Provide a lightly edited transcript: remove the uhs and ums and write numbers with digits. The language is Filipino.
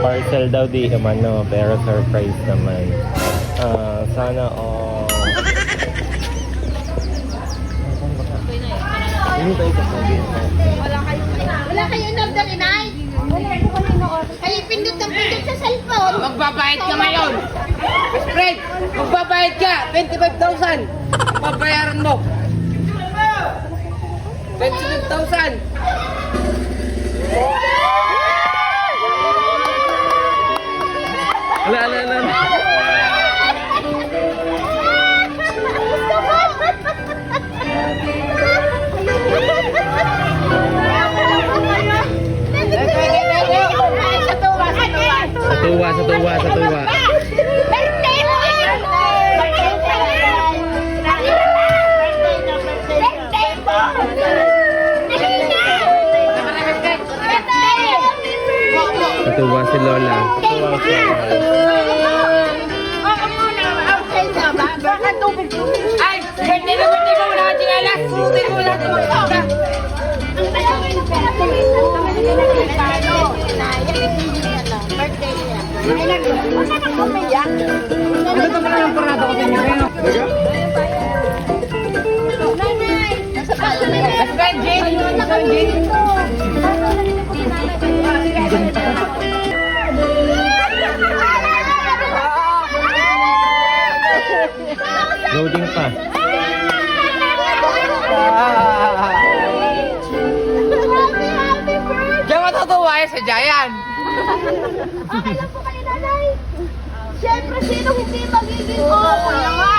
Parcel daw di ano, pero surprise naman. Sana Wala kayong order, inay? Kayo pindot ng pindot sa cellphone. Magbabayad ka ngayon. Best friend, magbabayad ka. 25,000. Babayaran mo. 25,000. ala. Sa tuwa. Birthday mo! Birthday mo! Natuwa si Lola. Ay, birthday mo. Wala ka tingalas. Birthday mo. Wala ka magkaka. Ano ka pala ng parada ko sa inyo? Best friend, Jane. Loading pa. Diyan matutuwa sa Giant. Okay lang po kayo, nanay. Siyempre, sino hindi magiging couple?